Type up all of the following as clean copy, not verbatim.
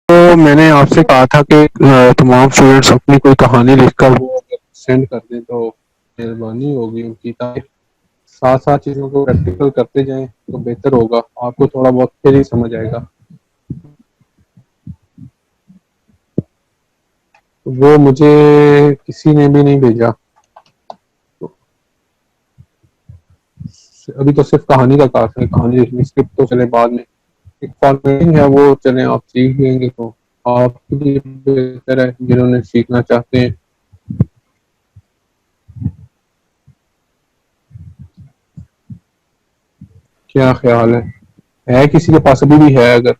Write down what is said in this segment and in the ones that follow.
तो मैंने आपसे कहा था कि तमाम स्टूडेंट्स अपनी कोई कहानी लिखकर वो अगर सेंड कर दें तो मेहरबानी होगी उनकी, ताकि साथ साथ चीज़ों को प्रैक्टिकल करते जाएं तो बेहतर होगा, आपको थोड़ा बहुत फिर ही समझ आएगा। तो वो मुझे किसी ने भी नहीं भेजा, तो अभी तो सिर्फ कहानी का काम है, कहानी लिखनी, स्क्रिप्ट तो चले बाद में, एक फॉर्मेटिंग है वो चले आप सीख लेंगे तो आपके लिए बेहतर है, जिन्होंने सीखना चाहते हैं। क्या ख्याल है किसी के पास अभी भी है अगर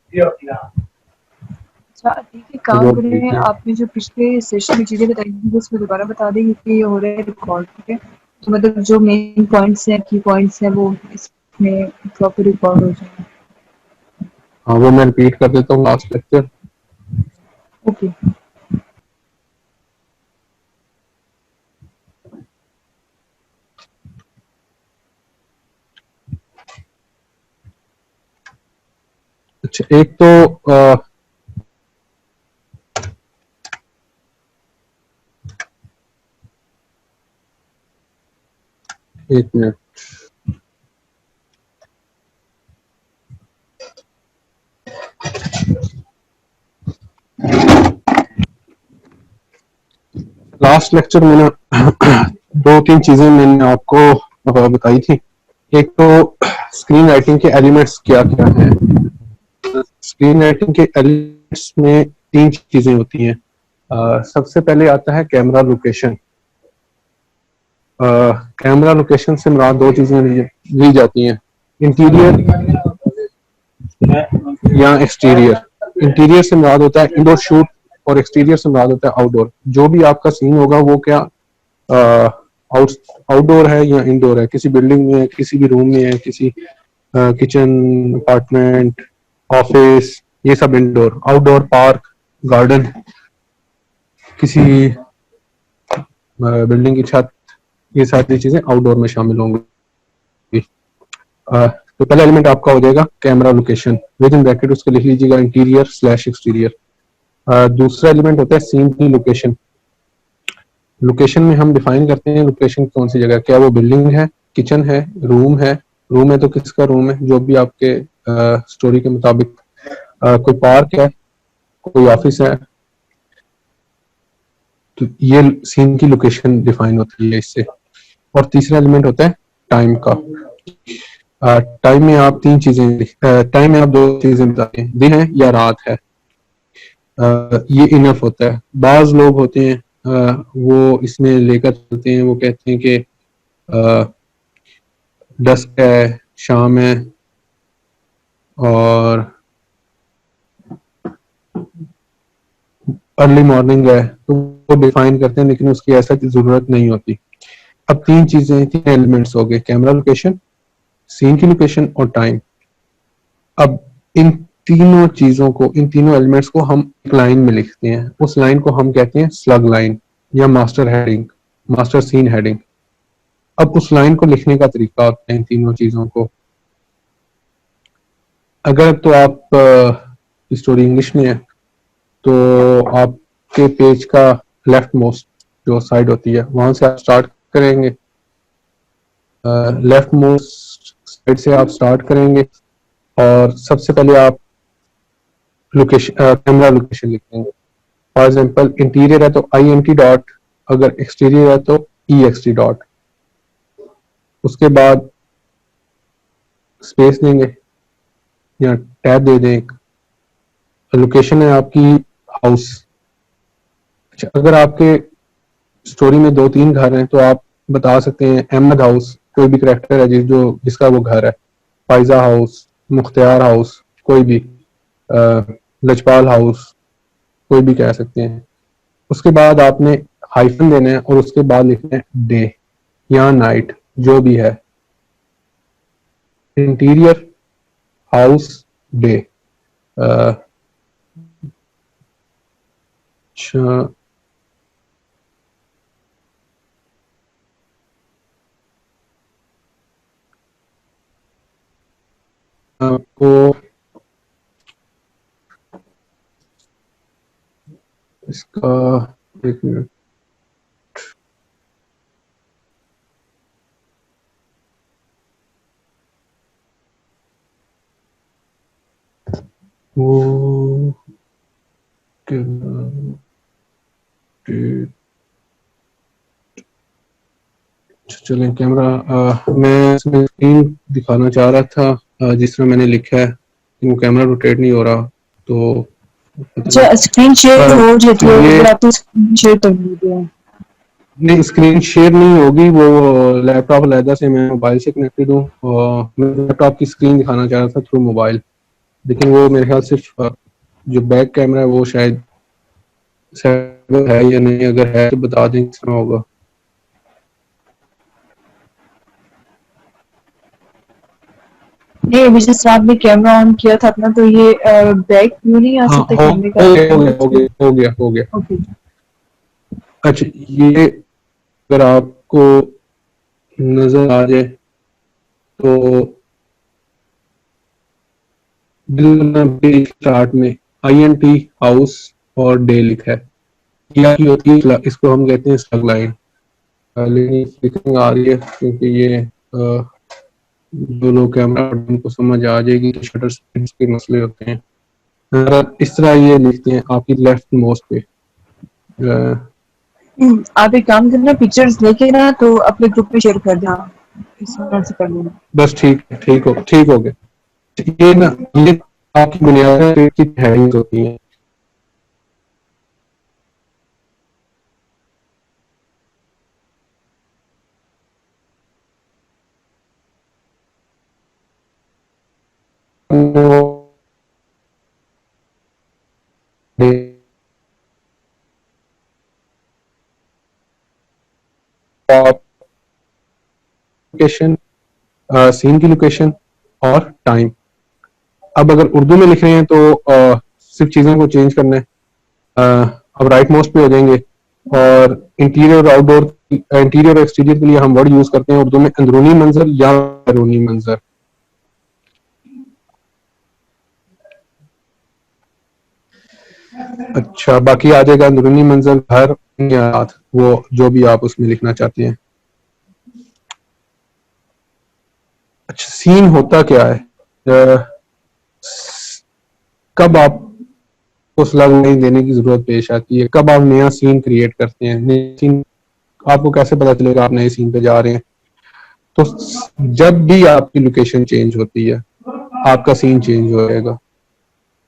अच्छा ठीक है, काम जो करें, देखना। आपने जो पिछले सेशन में चीज़ें बताई थी वो उसमें दोबारा बता दें, क्योंकि ये हो रहा है रिकॉर्ड। ठीक है, तो मतलब जो मेन पॉइंट्स हैं, की पॉइंट्स हैं, वो इसमें प्रॉपर रिकॉर्ड हो जाए। हाँ वो मैं रिपीट कर देता हूँ लास्ट लेक्चर। ओके। अच्छा एक तो एक मिनट, लास्ट लेक्चर में ना दो तीन चीजें मैंने आपको बताई थी। एक तो स्क्रीन राइटिंग के एलिमेंट्स क्या क्या हैं। स्क्रीन राइटिंग के एलिमेंट्स में तीन चीजें होती हैं। सबसे पहले आता है कैमरा लोकेशन। कैमरा लोकेशन से मुराद दो चीजें ली जाती हैं, इंटीरियर या एक्सटीरियर। इंटीरियर से मुराद होता है इंडोर शूट और एक्सटीरियर से मुराद होता है आउटडोर। जो भी आपका सीन होगा वो क्या आउट आउटडोर है या इंडोर है, किसी बिल्डिंग में है, किसी भी रूम में है, किसी किचन, अपार्टमेंट, ऑफिस, ये सब इंडोर। आउटडोर पार्क, गार्डन, किसी बिल्डिंग की छत, ये सारी चीजें आउटडोर में शामिल होंगी। तो पहला एलिमेंट आपका हो जाएगा camera location, with in bracket उसको लिख लीजिएगा इंटीरियर स्लैश एक्सटीरियर। दूसरा एलिमेंट होता है सीन की लोकेशन। लोकेशन में हम डिफाइन करते हैं लोकेशन कौन सी जगह, क्या वो बिल्डिंग है, किचन है, रूम है। रूम है तो किसका रूम है, जो भी आपके स्टोरी के मुताबिक। कोई पार्क है, कोई ऑफिस है, तो ये सीन की लोकेशन डिफाइन होती है इससे। और तीसरा एलिमेंट होता है टाइम का। टाइम में आप तीन चीजें, टाइम में आप दो चीजें बताते हैं, दिन है या रात है। ये इनफ होता है। बाज लोग होते हैं वो इसमें लेकर चलते हैं, वो कहते हैं कि डस्क है, शाम है, और अर्ली मॉर्निंग है, तो वो डिफाइन करते हैं, लेकिन उसकी ऐसा जरूरत नहीं होती। अब तीन चीजें, तीन एलिमेंट्स हो गए, कैमरा लोकेशन, सीन की लोकेशन और टाइम। अब इन तीनों चीजों को, इन तीनों एलिमेंट्स को हम एक लाइन में लिखते हैं। उस लाइन को हम कहते हैं स्लग लाइन या master heading, master scene heading. अब उस लाइन को लिखने का तरीका होता है इन तीनों चीजों को। अगर तो आप स्टोरी इंग्लिश में है तो आपके पेज का लेफ्ट मोस्ट जो साइड होती है वहां से आप स्टार्ट करेंगे। लेफ्ट मोस्ट साइड से आप स्टार्ट करेंगे और सबसे पहले आप लोकेशन, कैमरा लोकेशन लिखेंगे। फॉर एग्जाम्पल इंटीरियर है तो आई एन टी डॉट, अगर एक्सटीरियर है तो ई एक्स टी डॉट। उसके बाद स्पेस देंगे या टैब दे दें। लोकेशन है आपकी हाउस। अच्छा, अगर आपके स्टोरी में दो तीन घर हैं तो आप बता सकते हैं अहमद हाउस, कोई भी करेक्टर है जिसका वो घर है, फायजा हाउस, मुख्तियार हाउस, कोई भी, लजपाल हाउस, कोई भी कह सकते हैं। उसके बाद आपने हाइफन देना है और उसके बाद लिखना है डे या नाइट, जो भी है। Interior, house, day. अच्छा, आपको इसका एक मिनट, वो चलें कैमरा, मैं इसमें स्क्रीन दिखाना चाह रहा था, जिस तरह मैंने लिखा है वो कैमरा रोटेट नहीं हो रहा, तो अच्छा स्क्रीन शेयर हो जाती है ये अगर आप तो स्क्रीन शेयर कर लीजिए। नहीं, स्क्रीन शेयर नहीं होगी, वो लैपटॉप अलहदा से, मैं मोबाइल से कनेक्टेड हूँ और मैं लैपटॉप की स्क्रीन दिखाना चाह रहा था थ्रू मोबाइल, लेकिन वो मेरे ख्याल सिर्फ जो बैक कैमरा है वो शायद सेव है या नहीं, अगर है तो बता दें किस तरह होगा। नहीं अभी जिस तरह आपने कैमरा ऑन किया था अपना तो ये बैक व्यू नहीं आ हाँ, सकता हो कैमरे का? हो गया हो गया हो गया हो गया हो गया। ओके अच्छा, ये अगर आपको नजर आ जाए तो बिल्कुल स्टार्ट में INT हाउस और डे लिखा है, क्या की होती है, इसको हम कहते हैं स्लग लाइन। लेकिन स्टिकिंग आ रही है क्योंकि ये जो लोग कैमरा उनको समझ आ जाएगी, तो शटर स्पीड के मसले होते हैं। इस तरह ये लिखते हैं आपकी लेफ्ट मोस्ट पे। आप एक काम करना पिक्चर्स लेके ना तो अपने ग्रुप में शेयर कर देना, इस तरह से कर लेना। बस ठीक हो गया। ये ना, ये आपकी बुनियादी की हेडिंग्स होती हैं। लोकेशन, सीन की लोकेशन और टाइम। अब अगर उर्दू में लिख रहे हैं तो सिर्फ चीजों को चेंज करना है। अब राइट मोस्ट पे हो जाएंगे और इंटीरियर और आउटडोर, इंटीरियर और एक्सटीरियर के लिए हम वर्ड यूज करते हैं उर्दू में अंदरूनी मंजर या बैरूनी मंजर। अच्छा, बाकी आ जाएगा अंदरूनी मंजर, घर या रात, वो जो भी आप उसमें लिखना चाहते हैं। अच्छा, सीन होता क्या है, कब आप उस लग नहीं देने की जरूरत पेश आती है, कब आप नया सीन क्रिएट करते हैं। नया सीन आपको कैसे पता चलेगा आप नए सीन पे जा रहे हैं, तो जब भी आपकी लोकेशन चेंज होती है आपका सीन चेंज हो जाएगा।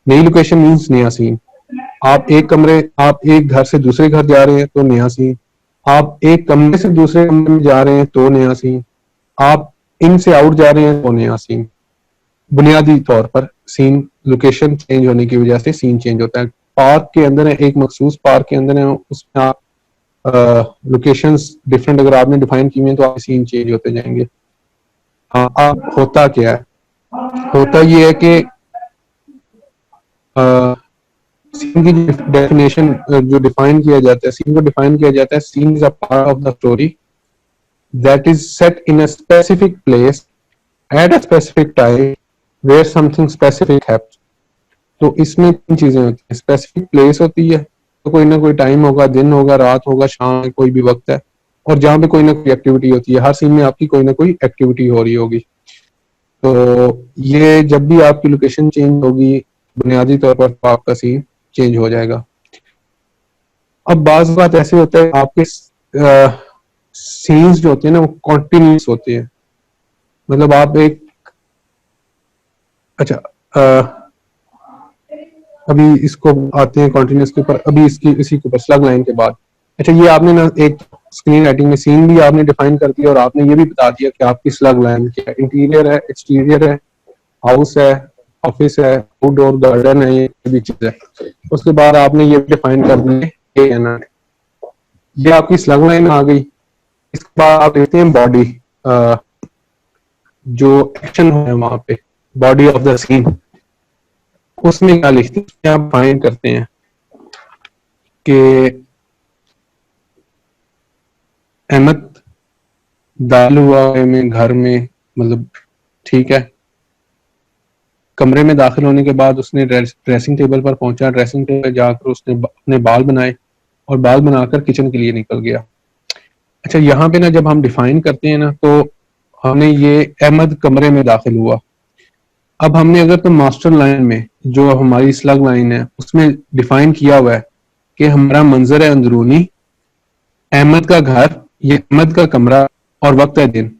नई लोकेशन मीन्स नया सीन। आप एक घर से दूसरे घर जा रहे हैं तो नया सीन, आप एक कमरे से दूसरे कमरे में जा रहे हैं तो नया सीन, आप इन से आउट जा रहे हैं तो नया सीन। बुनियादी तौर पर सीन लोकेशन चेंज होने की वजह से सीन चेंज होता है। पार्क के अंदर है, एक मखसूस पार्क के अंदर है, उसमें आप लोकेशंस डिफरेंट अगर आपने डिफाइन की हुई है तो आप सीन चेंज होते जाएंगे। हाँ, अब होता क्या है, होता ये है कि सीन की डेफिनेशन जो डिफाइन किया जाता है, सीन को डिफाइन किया जाता है, scene is a part of the story that is set in a specific place at a specific time where something specific happens। तो इसमें तीन चीजें होती हैं, स्पेसिफिक प्लेस होती है, तो कोई ना कोई टाइम होगा, दिन होगा, रात होगा, शाम है, कोई भी वक्त है, और जहाँ पे कोई ना कोई एक्टिविटी होती है, हर सीन में आपकी कोई ना कोई एक्टिविटी हो रही होगी। तो ये जब भी आपकी लोकेशन चेंज होगी बुनियादी तौर पर तो आपका सीन चेंज हो जाएगा। अब बाज बात ऐसे होता है आपके सीन्स जो होते हैं ना वो कॉन्टिन्यूस होते हैं, मतलब आप एक, अच्छा अभी इसको आते हैं कॉन्टिन्यूस के ऊपर, अभी इसकी इसी के ऊपर स्लग लाइन के बाद। अच्छा, ये आपने ना एक स्क्रीन राइटिंग में सीन भी आपने डिफाइन कर दिया और आपने ये भी बता दिया कि आपकी स्लग लाइन क्या है, इंटीरियर है, एक्सटीरियर है, हाउस है, ऑफिस है, आउटडोर गार्डन है, ये भी चीज है। उसके बाद आपने ये भी डिफाइन कर दिया, ये आपकी स्लग लाइन आ गई। इसके बाद आप देखते हैं बॉडी, जो एक्शन है वहां पे, बॉडी ऑफ द सीन, उसमें क्या लिखते हैं, क्या फाइंड करते हैं कि अहमद दाल हुआ में घर में, मतलब ठीक है, कमरे में दाखिल होने के बाद उसने ड्रेसिंग टेबल पर पहुंचा, ड्रेसिंग टेबल पर जाकर उसने अपने बाल बनाए, और बाल बनाकर किचन के लिए निकल गया। अच्छा, यहाँ पे ना जब हम डिफाइन करते हैं ना, तो हमने ये अहमद कमरे में दाखिल हुआ। अब हमने अगर तो मास्टर लाइन में जो हमारी स्लग लाइन है उसमें डिफाइन किया हुआ है कि हमारा मंजर है अंदरूनी, अहमद का घर, ये अहमद का कमरा और वक्त है दिन।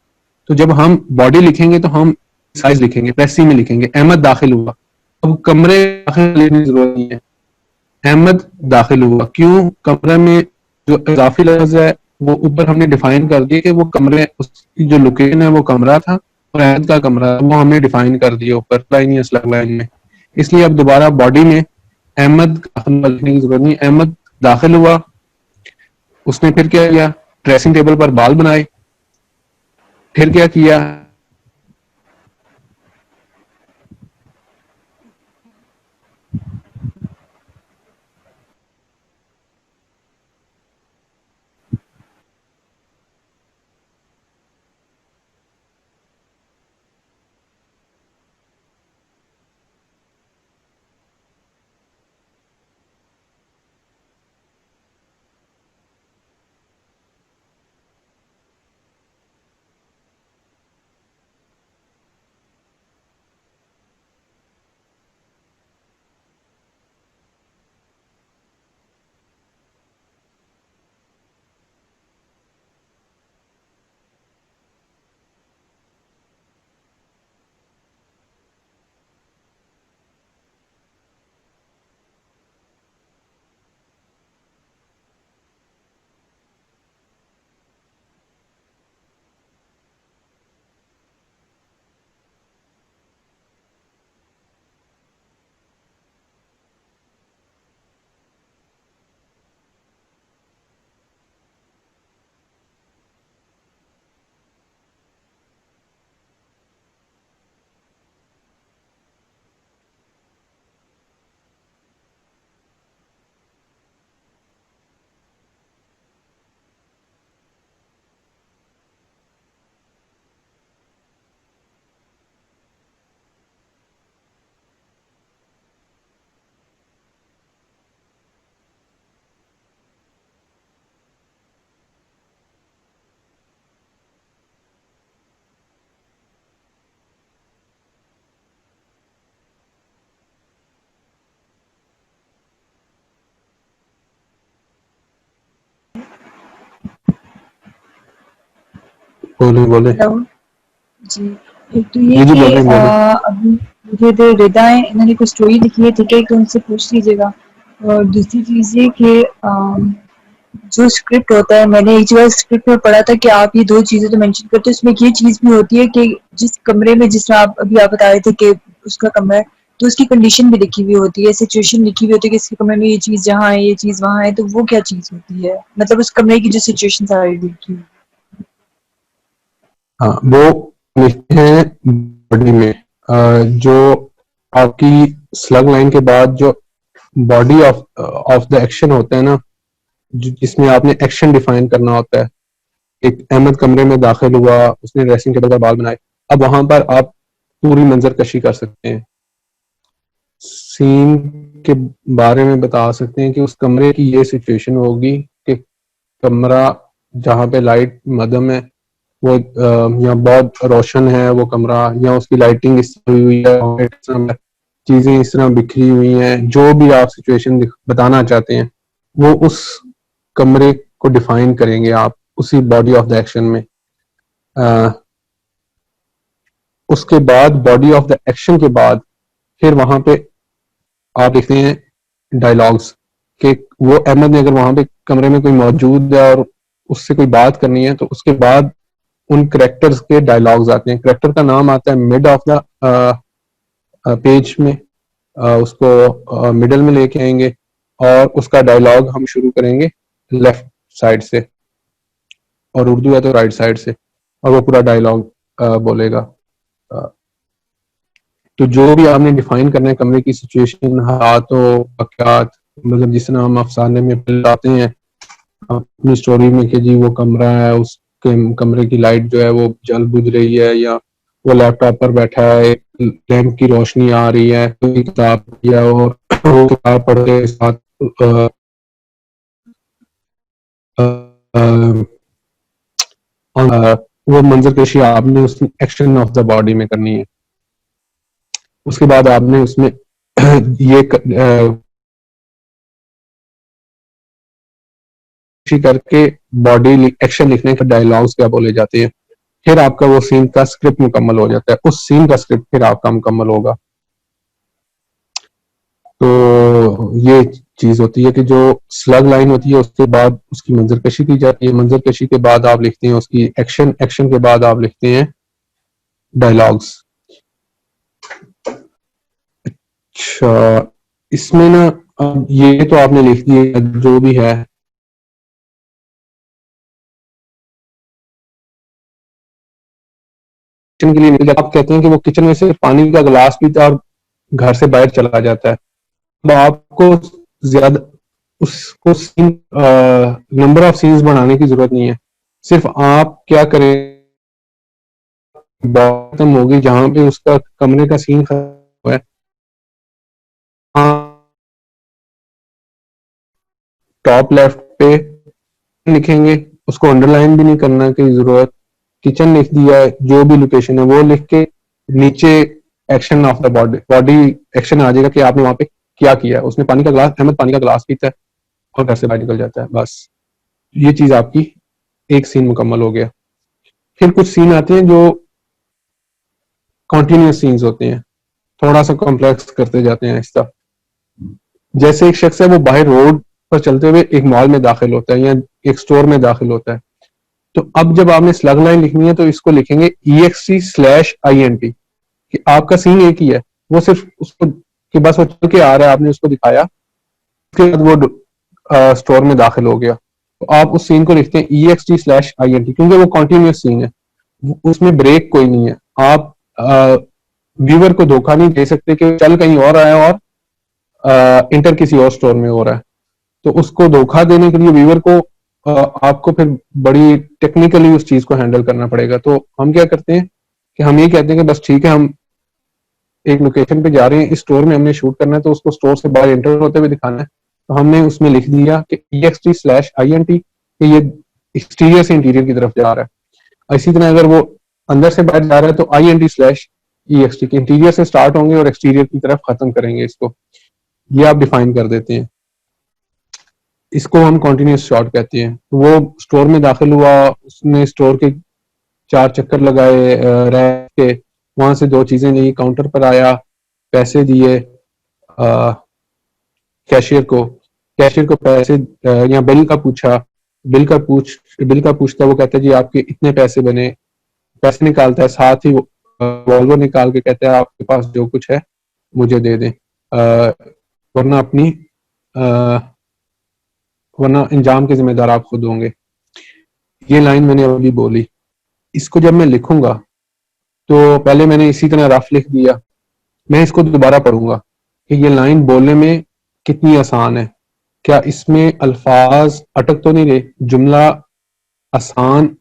तो जब हम बॉडी लिखेंगे तो हम साइज लिखेंगे, प्रेसी में लिखेंगे अहमद दाखिल हुआ। अब कमरे दाखिल लेने की जरूरत नहीं है, अहमद दाखिल हुआ। क्यों? कमरे में जो इजाफी लफ्ज है वो ऊपर हमने डिफाइन कर दिया कि वो कमरे, उसकी जो लोकेशन है वो कमरा था और अहमद का कमरा, वो हमने डिफाइन कर दिया ऊपर लाइन या स्लग लाइन में। इसलिए अब दोबारा बॉडी में अहमद दाखिल लिखने की जरूरत नहीं, अहमद दाखिल हुआ। उसने फिर क्या किया? ड्रेसिंग टेबल पर बाल बनाए। फिर क्या किया? बोले बोले। हेलो जी। एक तो ये जी जी, कि बोले बोले। अभी मुझे जो रिदा है इन्होंने कुछ स्टोरी लिखी है, ठीक है, तो उनसे पूछ लीजिएगा। और दूसरी चीज़ ये कि जो स्क्रिप्ट होता है, मैंने एक जगह स्क्रिप्ट में पढ़ा था कि आप ये दो चीज़ें तो मेंशन करते हो, उसमें ये चीज़ भी होती है कि जिस कमरे में, जिस तरह आप अभी आप बता रहे थे कि उसका कमरा है, तो उसकी कंडीशन भी लिखी हुई होती है, सिचुएशन लिखी हुई होती है कि इसके कमरे में ये चीज़ जहाँ है, ये चीज़ वहाँ है, तो वो क्या चीज़ होती है? मतलब उस कमरे की जो सिचुएशन सारी लिखी हुई। हाँ, वो लिखते हैं बॉडी में। जो आपकी स्लग लाइन के बाद जो body of of the action होता है ना, जिसमें आपने एक्शन डिफाइन करना होता है। एक अहमद कमरे में दाखिल हुआ, उसने ड्रेसिंग टेबल पर बाल बनाए। अब वहां पर आप पूरी मंजर कशी कर सकते हैं, सीन के बारे में बता सकते हैं कि उस कमरे की ये सिचुएशन होगी कि कमरा जहाँ पे लाइट मध्यम है, वो या बहुत रोशन है वो कमरा, या उसकी लाइटिंग इस तरह हुई है, चीजें इस तरह बिखरी हुई हैं। जो भी आप सिचुएशन बताना चाहते हैं वो उस कमरे को डिफाइन करेंगे आप उसी बॉडी ऑफ द एक्शन में। अ, उसके बाद बॉडी ऑफ द एक्शन के बाद फिर वहां पे आप लिखते हैं डायलॉग्स कि वो अहमद ने अगर वहां पे कमरे में कोई मौजूद है और उससे कोई बात करनी है, तो उसके बाद उन करेक्टर्स के डायलॉग्स आते हैं। करेक्टर का नाम आता है मिड ऑफ द पेज में। उसको मिडल में लेके आएंगे और उसका डायलॉग हम शुरू करेंगे लेफ्ट साइड से, और उर्दू है तो राइट साइड से, और वो पूरा डायलॉग बोलेगा। अ, तो जो भी आपने डिफाइन करना है कमरे की सिचुएशन, हालात वाकयात, मतलब जिस तरह हम अफसाने में लाते हैं अपनी स्टोरी में कि जी वो कमरा है, उस कमरे की लाइट जो है वो जल बुझ रही है, या वो लैपटॉप पर बैठा है, लैंप की रोशनी आ रही है, कोई किताब या और वो किताब पढ़ के साथ वो मंजर कशी आपने उस एक्शन ऑफ द बॉडी में करनी है। उसके बाद आपने उसमें ये करके बॉडी एक्शन लिखने के डायलॉग्स क्या बोले जाते हैं, फिर आपका वो सीन का स्क्रिप्ट मुकम्मल हो जाता है। उस सीन का स्क्रिप्ट फिर आपका मुकम्मल होगा। तो ये चीज होती है कि जो स्लग लाइन होती है उसके बाद उसकी मंजरकशी की जाती है, मंजरकशी के बाद आप लिखते हैं उसकी एक्शन, एक्शन के बाद आप लिखते हैं डायलॉग्स। अच्छा, इसमें ना ये तो आपने लिख दिया जो भी है, किचन के लिए निकल जाता, आप कहते हैं कि वो किचन में से पानी का गिलास पीता है और घर से बाहर चला जाता है। अब आपको ज्यादा उसको सीन नंबर ऑफ सीन्स बढ़ाने की जरूरत नहीं है। सिर्फ आप क्या करें, खत्म होगी जहां पे उसका कमरे का सीन खत्म हुआ है, टॉप लेफ्ट पे लिखेंगे, उसको अंडरलाइन भी नहीं करना की जरूरत, किचन लिख दिया है, जो भी लोकेशन है वो लिख के नीचे action of the body, body action आ जाएगा कि आपने वहां पे क्या किया। उसने पानी का ग्लास, अहमद पानी का ग्लास पीता है और घर से बाहर निकल जाता है। बस ये चीज आपकी एक सीन मुकम्मल हो गया। फिर कुछ सीन आते हैं जो कॉन्टिन्यूस सीन्स होते हैं, थोड़ा सा कॉम्प्लेक्स करते जाते हैं आहिस्ता। जैसे एक शख्स है वो बाहर रोड पर चलते हुए एक मॉल में दाखिल होता है या एक स्टोर में दाखिल होता है, तो अब जब आपने स्लग लाइन लिखनी है तो इसको लिखेंगे EXT/INT कि आपका सीन एक ही है, वो सिर्फ उसको कि बस वो चल के आ रहा है, आपने उसको दिखाया, उसके बाद वो स्टोर में दाखिल हो गया, तो आप उस सीन को लिखते हैं EXT/INT क्योंकि वो कॉन्टिन्यूस सीन है, उसमें ब्रेक कोई नहीं है। आप व्यूअर को धोखा नहीं दे सकते कि चल कहीं और रहा है और इंटर किसी और स्टोर में हो रहा है। तो उसको धोखा देने के लिए व्यूअर को आपको फिर बड़ी टेक्निकली उस चीज को हैंडल करना पड़ेगा। तो हम क्या करते हैं कि हम ये कहते हैं कि बस ठीक है, हम एक लोकेशन पे जा रहे हैं, इस स्टोर में हमने शूट करना है, तो उसको स्टोर से बाहर एंटर होते हुए दिखाना है, तो हमने उसमें लिख दिया कि EXT/INT कि ये एक्सटीरियर से इंटीरियर की तरफ जा रहा है। इसी तरह अगर वो अंदर से बाहर जा रहा है तो INT/EXT के इंटीरियर से स्टार्ट होंगे और एक्सटीरियर की तरफ खत्म करेंगे। इसको ये आप डिफाइन कर देते हैं, इसको हम कॉन्टिन्यूस शॉट कहते हैं। वो स्टोर में दाखिल हुआ, उसने स्टोर के 4 चक्कर लगाए, रह के वहां से 2 चीजें ली, काउंटर पर आया, पैसे दिए कैशियर को, कैशियर को पैसे या बिल का पूछा, बिल का पूछता, वो कहता है जी आपके इतने पैसे बने, पैसे निकालता है, साथ ही वॉल्वो निकाल के कहता है आपके पास जो कुछ है मुझे दे दें, वरना अपनी वरना इंजाम के जिम्मेदार आप खुद होंगे। ये लाइन मैंने अभी बोली। इसको जब मैं लिखूंगा तो पहले मैंने इसी तरह रफ लिख दिया, मैं इसको दोबारा पढ़ूंगा कि ये लाइन बोलने में कितनी आसान है, क्या इसमें अल्फाज अटक तो नहीं रहे, जुमला आसान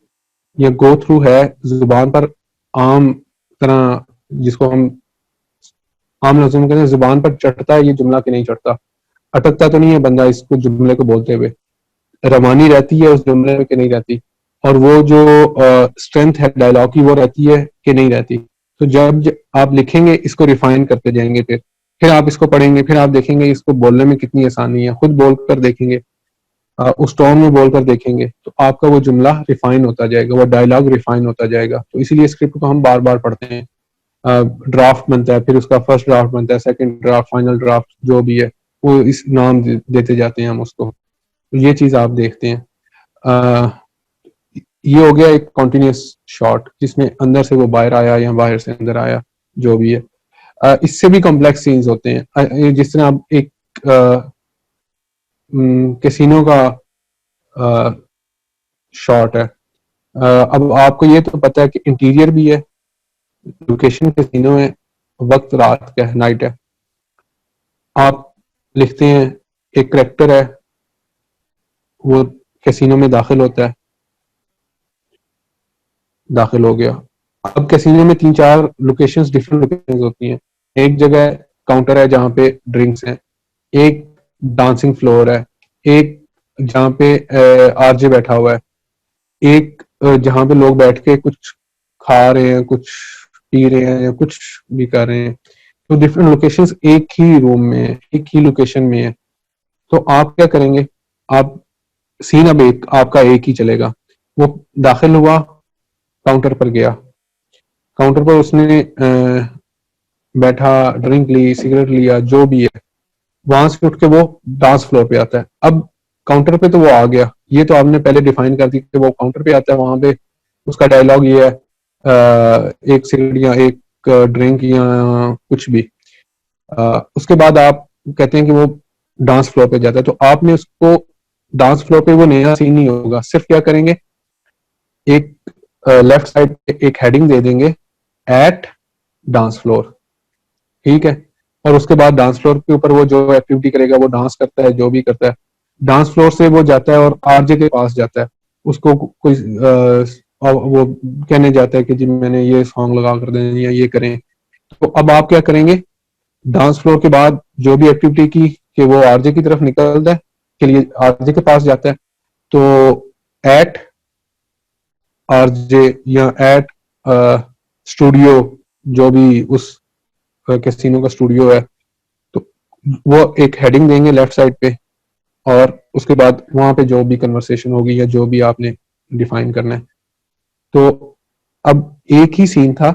या गो थ्रू है, जुबान पर आम तरह, जिसको हम आम लफ्जों में कहते हैं जुबान पर चढ़ता है ये जुमला कि नहीं चढ़ता, अटकता तो नहीं है बंदा इसको जुमले को बोलते हुए, रवानी रहती है उस जुमले में कि नहीं रहती, और वो जो स्ट्रेंथ है डायलॉग की वो रहती है कि नहीं रहती। तो जब आप लिखेंगे इसको रिफाइन करते जाएंगे, फिर आप इसको पढ़ेंगे, फिर आप देखेंगे इसको बोलने में कितनी आसानी है, खुद बोलकर देखेंगे, उस टोन में बोलकर देखेंगे, तो आपका वो जुमला रिफाइन होता जाएगा, वो डायलॉग रिफाइन होता जाएगा। तो इसीलिए स्क्रिप्ट को हम बार बार पढ़ते हैं, ड्राफ्ट बनता है, फिर उसका फर्स्ट ड्राफ्ट बनता है, सेकंड ड्राफ्ट, फाइनल ड्राफ्ट, जो भी है वो इस नाम देते जाते हैं हम उसको। तो ये चीज आप देखते हैं। ये हो गया एक कॉन्टिन्यूस शॉट जिसमें अंदर से वो बाहर आया या बाहर से अंदर आया, जो भी है। इससे भी कॉम्प्लेक्स सीन्स होते हैं, जिस तरह आप एक कैसीनो का शॉट है, अब आपको ये तो पता है कि इंटीरियर भी है, लोकेशन कैसीनो है, वक्त रात का है, नाइट है। आप लिखते हैं एक करेक्टर है, वो कैसीनो में दाखिल होता है, दाखिल हो गया। अब कैसीनो में 3-4 लोकेशंस, डिफरेंट लोकेशंस होती हैं। एक जगह काउंटर है जहां पे ड्रिंक्स हैं, एक डांसिंग फ्लोर है, एक जहाँ पे आरजे बैठा हुआ है, एक जहाँ पे लोग बैठ के कुछ खा रहे हैं, कुछ पी रहे हैं या कुछ भी कर रहे हैं, तो डिफरेंट लोकेशंस एक ही रूम में है, एक ही लोकेशन में है। तो आप क्या करेंगे, आप सीन अब एक आपका एक ही चलेगा। वो दाखिल हुआ, काउंटर पर गया, काउंटर पर उसने बैठा, ड्रिंक ली, सिगरेट लिया, जो भी है, वहां से उठ के वो डांस फ्लोर पे आता है। अब काउंटर पे तो वो आ गया, ये तो आपने पहले डिफाइन कर दी कि वो काउंटर पे आता है, वहां पे उसका डायलॉग ये है, एक सिगरेट या एक ड्रिंक या कुछ भी। उसके बाद आप कहते हैं कि वो डांस फ्लोर पे जाता है, तो आपने उसको डांस फ्लोर पे वो नया सीन नहीं होगा, सिर्फ क्या करेंगे, एक लेफ्ट साइड पे एक हेडिंग दे देंगे, एट डांस फ्लोर, ठीक है। और उसके बाद डांस फ्लोर के ऊपर वो जो एक्टिविटी करेगा, वो डांस करता है, जो भी करता है, डांस फ्लोर से वो जाता है और आरजे के पास जाता है, उसको कोई वो कहने जाता है कि जी मैंने ये सॉन्ग लगा कर दें या ये करें। तो अब आप क्या करेंगे, डांस फ्लोर के बाद जो भी एक्टिविटी की कि वो आरजे की तरफ निकलता है, के लिए आरजे के पास जाता है, तो एट आरजे या एट स्टूडियो, जो भी उस कैसीनो का स्टूडियो है, तो वो एक हेडिंग देंगे लेफ्ट साइड पे, और उसके बाद वहां पे जो भी कन्वर्सेशन होगी या जो भी आपने डिफाइन करना है। तो अब एक ही सीन था,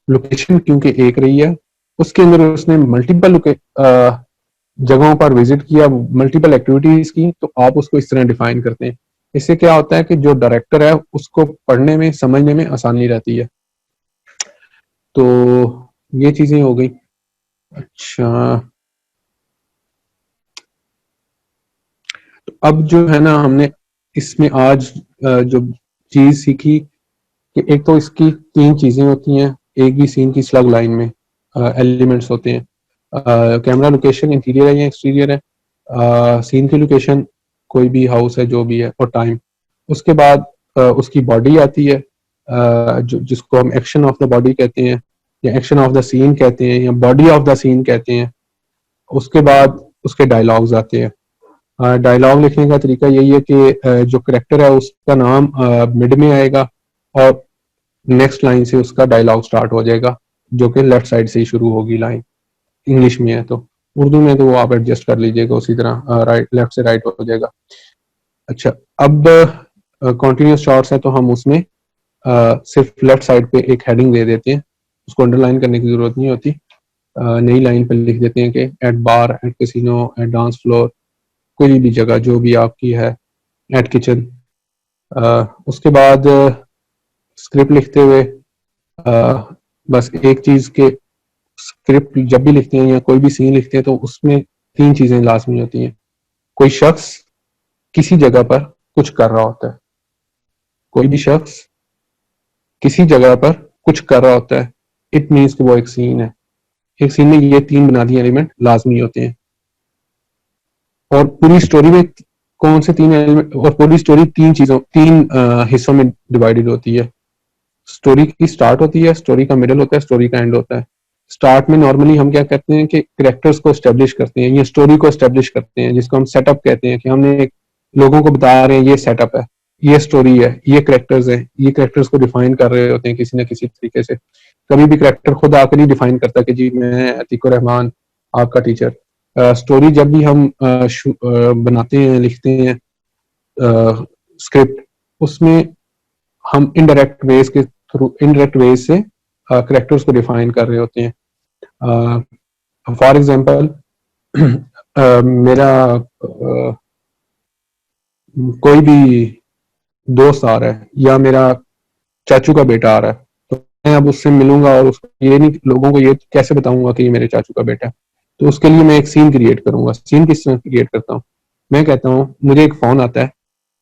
लोकेशन क्योंकि एक रही है, उसके अंदर उसने मल्टीपल जगहों पर विजिट किया, मल्टीपल एक्टिविटीज की, तो आप उसको इस तरह डिफाइन करते हैं। इससे क्या होता है कि जो डायरेक्टर है उसको पढ़ने में, समझने में आसानी रहती है। तो ये चीजें हो गई। अच्छा, तो अब जो है ना, हमने इसमें आज जो चीज सीखी कि एक तो इसकी तीन चीजें होती हैं, एक भी सीन की स्लग लाइन में एलिमेंट्स होते हैं, कैमरा लोकेशन इंटीरियर है या एक्सटीरियर है, सीन की लोकेशन कोई भी हाउस है जो भी है, और टाइम। उसके बाद उसकी बॉडी आती है, जिसको हम एक्शन ऑफ द बॉडी कहते हैं या एक्शन ऑफ द सीन कहते हैं या बॉडी ऑफ द सीन कहते हैं। उसके बाद उसके डायलॉग्स आते हैं। डायलॉग लिखने का तरीका यही है कि जो करेक्टर है उसका नाम मिड में आएगा और नेक्स्ट लाइन से उसका डायलॉग स्टार्ट हो जाएगा, जो कि लेफ्ट साइड से ही शुरू होगी लाइन। इंग्लिश में है तो, उर्दू में तो वो आप एडजस्ट कर लीजिएगा उसी तरह, राइट लेफ्ट से राइट हो जाएगा। अच्छा, अब कॉन्टिन्यूस शॉर्ट्स है तो हम उसमें सिर्फ लेफ्ट साइड पे एक हेडिंग दे देते हैं, उसको अंडरलाइन करने की जरूरत नहीं होती। नई लाइन पर लिख देते हैं कि at bar, at casino, at dance floor, कोई भी जगह जो भी आपकी है, एट किचन। उसके बाद स्क्रिप्ट लिखते हुए बस एक चीज के, स्क्रिप्ट जब भी लिखते हैं या कोई भी सीन लिखते हैं तो उसमें तीन चीजें लाजमी होती हैं। कोई शख्स किसी जगह पर कुछ कर रहा होता है, कोई भी शख्स किसी जगह पर कुछ कर रहा होता है, इट मीन्स कि वो एक सीन है। एक सीन में ये तीन बुनियादी एलिमेंट लाजमी होते हैं। और पूरी स्टोरी में कौन से तीन एलिमेंट, और पूरी स्टोरी तीन हिस्सों में डिवाइडेड होती है। स्टोरी की स्टार्ट होती है, स्टोरी का मिडल होता है, स्टोरी का एंड होता है। स्टार्ट में नॉर्मली हम क्या करते हैं कि कैरेक्टर्स को एस्टेब्लिश करते हैं या स्टोरी को एस्टेब्लिश करते हैं, जिसको हम सेटअप कहते हैं, कि हमने लोगों को बता रहे हैं ये सेटअप है, ये स्टोरी है, ये कैरेक्टर्स हैं, ये कैरेक्टर्स को डिफाइन कर रहे होते हैं किसी न किसी तरीके से। कभी भी कैरेक्टर खुद आकर ही डिफाइन करता है कि जी मैं अतीकुर रहमान, आपका टीचर। स्टोरी जब भी हम बनाते हैं, लिखते हैं स्क्रिप्ट, उसमें हम इनडायरेक्ट वेज के थ्रू, इनडायरेक्ट वेज से करेक्टर्स को डिफाइन कर रहे होते हैं। फॉर एग्जांपल मेरा कोई भी दोस्त आ रहा है या मेरा चाचू का बेटा आ रहा है, तो मैं अब उससे मिलूंगा और उसको ये नहीं, लोगों को ये कैसे बताऊंगा कि ये मेरे चाचू का बेटा है। तो उसके लिए मैं एक सीन क्रिएट करूंगा। सीन किस तरह क्रिएट करता हूँ, मैं कहता हूँ मुझे एक फोन आता है,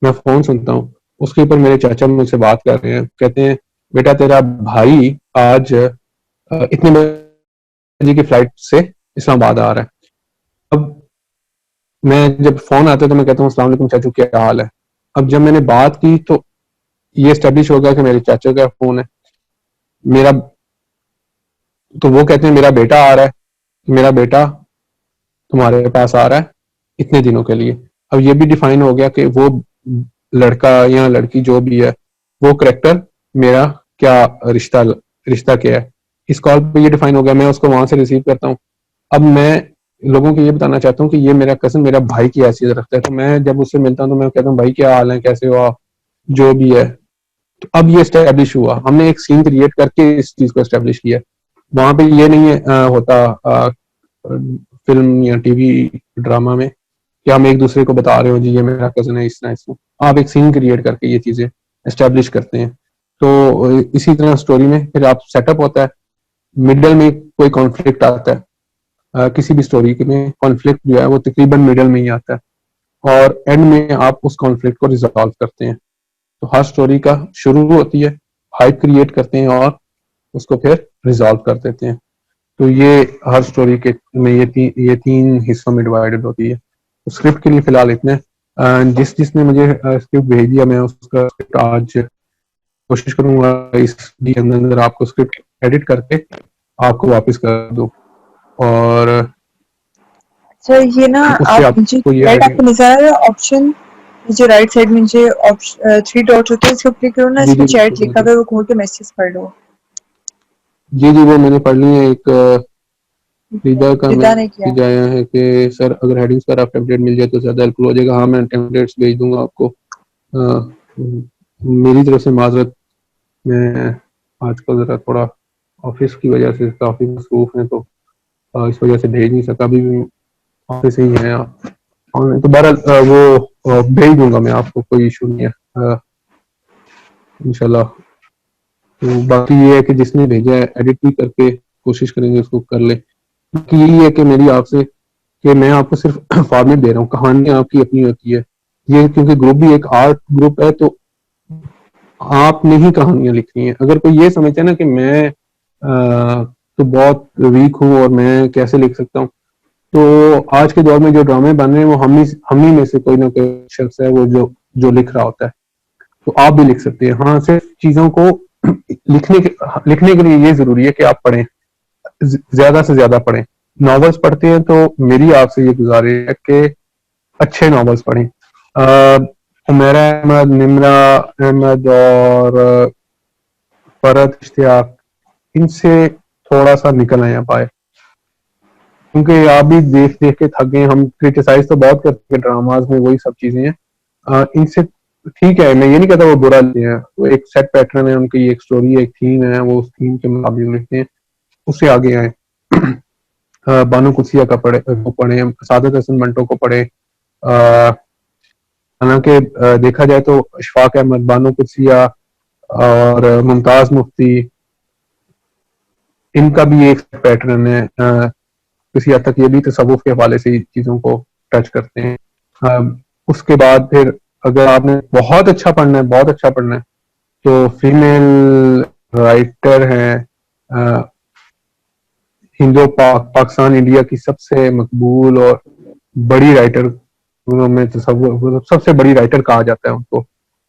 मैं फोन सुनता हूँ, उसके ऊपर मेरे चाचा मुझसे बात कर रहे हैं, कहते हैं बेटा तेरा भाई आज इतने बजे की फ्लाइट से इस्लामाबाद आ रहा है। अब मैं जब फोन आता है तो मैं कहता हूँ अस्सलाम वालेकुम चाचू, क्या हाल है। अब जब मैंने बात की तो ये स्टेब्लिश हो गया कि मेरे चाचा का फोन है मेरा, तो वो कहते हैं मेरा बेटा आ रहा है, मेरा बेटा तुम्हारे पास आ रहा है इतने दिनों के लिए। अब ये भी डिफाइन हो गया कि वो लड़का या लड़की जो भी है, वो करेक्टर मेरा क्या रिश्ता रिश्ता क्या है, इस कॉल पे ये डिफाइन हो गया। मैं उसको वहां से रिसीव करता हूँ। अब मैं लोगों को ये बताना चाहता हूँ कि ये मेरा कज़न मेरा भाई की हैसियत रखता है, तो मैं जब उससे मिलता हूँ तो मैं कहता हूँ भाई क्या हाल है, कैसे हो आप, जो भी है। तो अब ये एस्टेब्लिश हुआ, हमने एक सीन क्रिएट करके इस चीज को एस्टेब्लिश किया। वहां पे ये नहीं है होता फिल्म या टीवी ड्रामा में कि हम एक दूसरे को बता रहे हो जी ये मेरा कजन है इस तरह इसमें। आप एक सीन क्रिएट करके ये चीजें एस्टेब्लिश करते हैं। तो इसी तरह स्टोरी में फिर आप सेटअप होता है, मिडल में कोई कॉन्फ्लिक्ट आता है। किसी भी स्टोरी में कॉन्फ्लिक्ट जो है वो तकरीबन मिडल में ही आता है, और एंड में आप उस कॉन्फ्लिक्ट को रिजॉल्व करते हैं। तो हर स्टोरी का शुरू होती है, हाइप क्रिएट करते हैं और उसको फिर रिजॉल्व कर देते हैं। तो ये हर स्टोरी के में ये तीन हिस्सों में डिवाइडेड होती है। तो स्क्रिप्ट के लिए फिलहाल इतने। जिसने मुझे स्क्रिप्ट भेज दिया, मैं उसका स्क्रिप्ट आज कोशिश करूंगा इस वीक के अंदर आपको स्क्रिप्ट एडिट करके आपको वापस कर दूं, और सर ये ना उससे आप मुझे आपको ये राइट आइडिया। आपको नजर है ऑप्शन, नीचे राइट साइड में नीचे ऑप्शन 3 डॉट होते हैं, इसको क्लिक करो ना, जी इसमें जी चैट बिल्कुल लिखा बिल्कुल। हुआ है, वो खोल के मैसेज कर लो। जी जी वो मैंने पढ़ ली है। एक ठीक है, रिदा का रिदा ने किया। मैसेज आया है कि सर अगर हेडिंग्स पर आप टेम्पलेट मिल जाए तो ज़्यादा हेल्पफुल हो जाएगा। हाँ मैं टेम्पलेट्स भेज दूंगा आपको। मेरी तरफ से माजरत, मैं आजकल ज़रा थोड़ा ऑफिस की वजह से काफ़ी मसरूफ हैं, तो इस वजह से भेज नहीं सका। अभी भी ऑफिस ही है आप ऑनलाइन, तो बहरहाल वो भेज दूंगा मैं आपको, कोई इशू नहीं है इंशाल्लाह। तो बाकी ये है कि जिसने भेजा है एडिट भी करके कोशिश करेंगे उसको कर ले। बाकी यही है कि मेरी आपसे कि मैं आपको सिर्फ फॉर्मेट दे रहा हूँ, कहानी आपकी अपनी होती है। ये क्योंकि ग्रुप भी एक आर्ट ग्रुप है, तो आपने ही कहानियां लिखनी है। अगर कोई ये समझता है ना कि मैं तो बहुत वीक हूँ और मैं कैसे लिख सकता हूँ, तो आज के दौर में जो ड्रामे बन रहे हैं वो हम ही में से कोई ना कोई शख्स है वो जो लिख रहा होता है। तो आप भी लिख सकते हैं। हाँ, सिर्फ चीजों को लिखने के लिए ये जरूरी है कि आप पढ़ें, ज्यादा से ज्यादा पढ़ें। नॉवेल्स पढ़ते हैं तो मेरी आपसे ये गुजारिश है कि अच्छे नॉवेल्स पढ़ें। हुमैरा अहमद, निम्रा अहमद और फरहत इश्तियाक, इनसे थोड़ा सा निकल आए आप आए, क्योंकि आप भी देख देख के थक गए। हम क्रिटिसाइज तो बहुत करते हैं ड्रामाज में, वही सब चीजें हैं। इनसे ठीक है, मैं ये नहीं कहता वो बुरा लिखते हैं, वो एक सेट पैटर्न है उनकी, एक स्टोरी है, एक थीम है, वो उस थीम के मुताबिक लिखते हैं, उससे आगे आए। बानो कुर्सिया का को पढ़े, सादत हसन मंटो को पढ़े। हालांकि देखा जाए तो अशफाक अहमद, बानो कुर्सिया और मुमताज मुफ्ती, इनका भी एक पैटर्न है। किसी हद तक ये भी तसव्वुफ के हवाले से चीजों को टच करते हैं। उसके बाद फिर अगर आपने बहुत अच्छा पढ़ना है, बहुत अच्छा पढ़ना है, तो फीमेल राइटर हैं हिंदो पाकिस्तान इंडिया की सबसे मकबूल और बड़ी राइटर में सबसे बड़ी राइटर कहा जाता है उनको,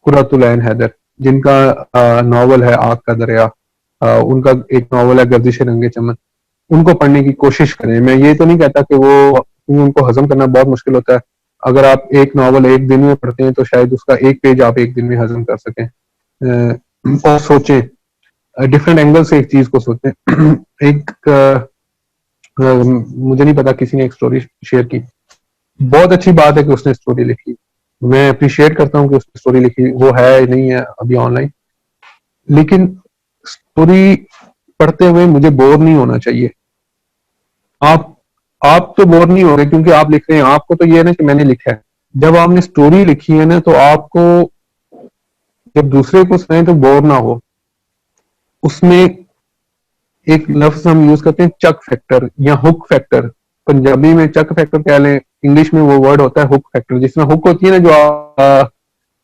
कुर्रतुल ऐन हैदर, जिनका नावल है आग का दरिया। उनका एक नावल है गर्दिश रंगे चमन। उनको पढ़ने की कोशिश करें। मैं ये तो नहीं कहता कि वो, उनको हजम करना बहुत मुश्किल होता है। अगर आप एक नावल एक दिन में पढ़ते हैं तो शायद उसका एक पेज आप एक दिन में हजम कर सकें। और सोचें, डिफरेंट एंगल से एक चीज को सोचें। एक मुझे नहीं पता, किसी ने एक स्टोरी शेयर की, बहुत अच्छी बात है कि उसने स्टोरी लिखी, मैं अप्रिशिएट करता हूँ कि उसने स्टोरी लिखी। वो है नहीं है अभी ऑनलाइन, लेकिन स्टोरी पढ़ते हुए मुझे बोर नहीं होना चाहिए। आप आप तो बोर नहीं हो रहे क्योंकि आप लिख रहे हैं, आपको तो ये है ना कि मैंने लिखा है। जब आपने स्टोरी लिखी है ना, तो आपको जब दूसरे को सुनाए तो बोर ना हो। उसमें एक लफ्ज हम यूज करते हैं चक फैक्टर या हुक फैक्टर। पंजाबी में चक फैक्टर कह लें, इंग्लिश में वो वर्ड होता है हुक फैक्टर। जिसमें हुक होती है ना, जो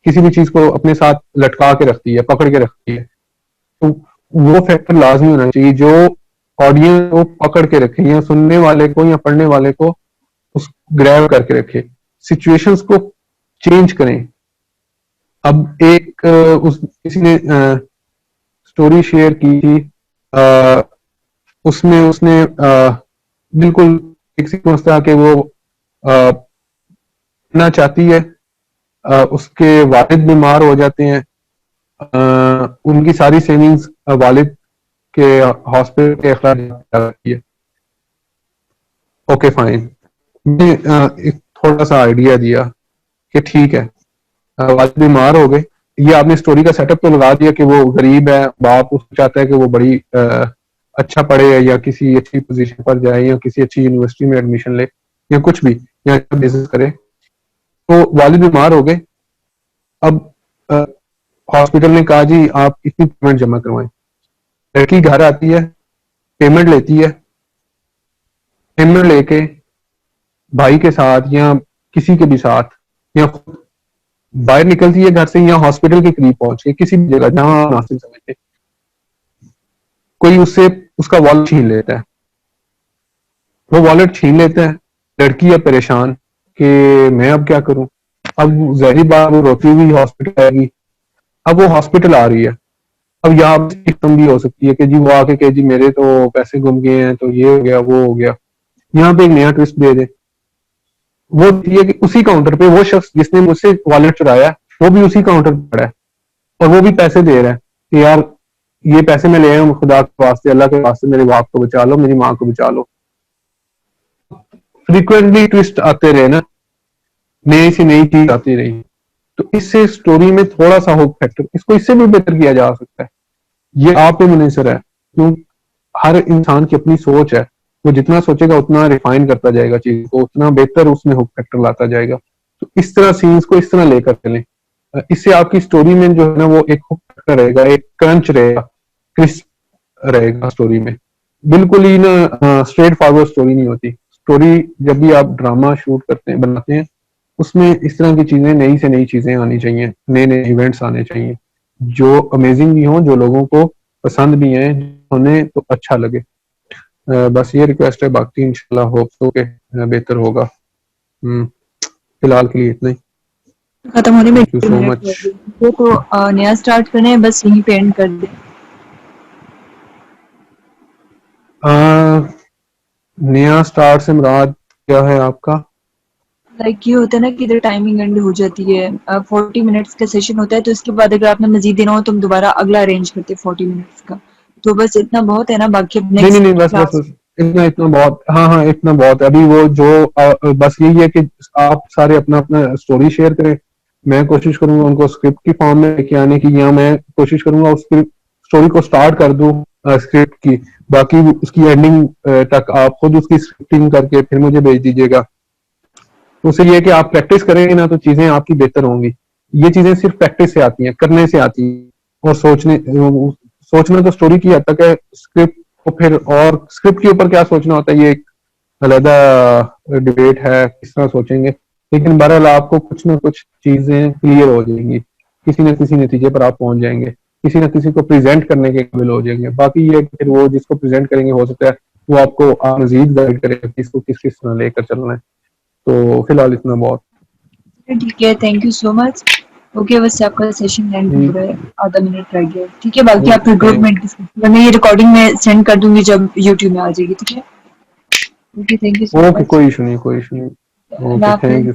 किसी भी चीज को अपने साथ लटका के रखती है, पकड़ के रखती है, तो वो फैक्टर लाजमी होना चाहिए जो ऑडियंस को पकड़ के रखे, या सुनने वाले को या पढ़ने वाले को उस ग्रैब करके रखे, सिचुएशंस को चेंज करें। अब एक उस किसी ने स्टोरी शेयर की थी, उसमें उसने बिल्कुल एक सीक्वेंस था कि वो ना चाहती है, उसके वालिद बीमार हो जाते हैं, उनकी सारी सेविंग्स वालिद के हॉस्पिटल के अखराज जाती है। ओके फाइन, मैंने एक थोड़ा सा आइडिया दिया कि ठीक है, वालिद बीमार हो गए, ये आपने स्टोरी का सेटअप तो लगा दिया कि वो गरीब है, बाप उसको चाहता है कि वो बड़ी अच्छा पढ़े या किसी अच्छी पोजीशन पर जाए या किसी अच्छी यूनिवर्सिटी में एडमिशन ले या कुछ भी, या बिजनेस करे। तो वालिद बीमार हो गए। अब हॉस्पिटल ने कहा जी आप इतनी पेमेंट जमा करवाएं। लड़की घर आती है, पेमेंट लेती है, पेमेंट लेके भाई के साथ या किसी के भी साथ या बाहर निकलती है घर से या हॉस्पिटल के करीब पहुंच के किसी भी जगह जहां नासिक समझते, कोई उससे उसका वॉलेट छीन लेता है। वो वॉलेट छीन लेता है, लड़की है परेशान कि मैं अब क्या करूं। अब जहरी बात, वो रोती हुई हॉस्पिटल आएगी। अब वो हॉस्पिटल आ रही है, अब यहाँ सिस्टम भी हो सकती है कि जी वो आके कहे जी मेरे तो पैसे गुम गए हैं, तो ये हो गया वो हो गया। यहाँ पे एक नया ट्विस्ट दे दे, वो ये कि उसी काउंटर पे वो शख्स जिसने मुझसे वॉलेट चुराया वो भी उसी काउंटर पे खड़ा है और वो भी पैसे दे रहा है कि यार ये पैसे मैं ले आया हूँ, खुदा के वास्ते, अल्लाह के वास्ते मेरे बाप को बचा लो, मेरी माँ को बचा लो। फ्रीक्वेंटली ट्विस्ट आते रहे ना, नई से नई चीज आती रही, तो इससे स्टोरी में थोड़ा सा होप फैक्टर, इसको इससे भी बेहतर किया जा सकता है। ये आप पे मुनहसर है, क्यों, हर इंसान की अपनी सोच है, वो जितना सोचेगा उतना रिफाइन करता जाएगा चीज को, उतना बेहतर उसमें हुक फैक्टर लाता जाएगा। तो इस तरह सीन्स को इस तरह लेकर चलें, इससे आपकी स्टोरी में जो है ना वो एक हुक फैक्टर रहेगा, एक क्रंच रहेगा, क्रिस्प रहेगा स्टोरी में। बिल्कुल ही ना स्ट्रेट फॉरवर्ड स्टोरी नहीं होती। स्टोरी जब भी आप ड्रामा शूट करते हैं, बनाते हैं, उसमें इस तरह की चीजें, नई से नई चीजें आनी चाहिए, नए नए इवेंट्स आने चाहिए जो अमेजिंग भी हों, जो लोगों को पसंद भी हैं, उन्हें तो अच्छा लगे। बस ये रिक्वेस्ट है, बाकी इंशाल्लाह होप सो के बेहतर होगा। फिलहाल के लिए इतना ही। खत्म होने में thank you 2 so minute much. रह गए तो नया स्टार्ट करना है, बस यहीं पे एंड कर दें। नया स्टार्ट से मुराद क्या है आपका? लाइक ये होता है ना कि इधर टाइमिंग एंड हो जाती है, 40 मिनट्स का सेशन होता है, तो इसके बाद अगर आपने मजीद देना हो तो हम दोबारा अगला अरेंज करते हैं 40 मिनट्स का। तो बस इतना बहुत है ना, बाकी अब नहीं नहीं नेक्स्ट नहीं, बस बस क्लास। बस इतना इतना बहुत, हाँ हाँ इतना बहुत है। अभी वो जो बस यही है कि आप सारे अपना अपना स्टोरी शेयर करें, मैं कोशिश करूंगा उनको स्क्रिप्ट की फॉर्म में लेके आने की, या मैं कोशिश करूंगा उस स्टोरी को स्टार्ट कर दूं स्क्रिप्ट की, बाकी उसकी एंडिंग तक आप खुद उसकी स्क्रिप्टिंग करके फिर मुझे भेज दीजिएगा। तो उससे ये है कि आप प्रैक्टिस करेंगे ना तो चीजें आपकी बेहतर होंगी। ये चीजें सिर्फ प्रैक्टिस से आती हैं, करने से आती हैं। और सोचना तो स्टोरी की हद तक है, स्क्रिप्ट को फिर, और स्क्रिप्ट के ऊपर क्या सोचना होता है ये एक अलग डिबेट है, किस तरह सोचेंगे। लेकिन बहरहाल आपको कुछ ना कुछ चीजें क्लियर हो जाएंगी, किसी न किसी नतीजे पर आप पहुंच जाएंगे, किसी न किसी को प्रेजेंट करने के काबिल हो जाएंगे। बाकी ये फिर वो जिसको प्रेजेंट करेंगे हो सकता है वो आपको मजीद गाइड करेगा कि इसको किस किस तरह लेकर चलना है। तो फिलहाल इतना बहुत। ठीक है, thank you so much. Okay, बस आपका सेशन एंड हो रहा है, आधा मिनट रह गया। ठीक है, बाकी आप फिर ग्रुप में डिस्कस, मैं ये रिकॉर्डिंग में सेंड कर दूंगी जब यूट्यूब में आ जाएगी। ठीक है, okay, thank you so okay, much. कोई इशू नहीं, कोई इशू नहीं। अल्लाह ओके, थैंक हाफिज। यू।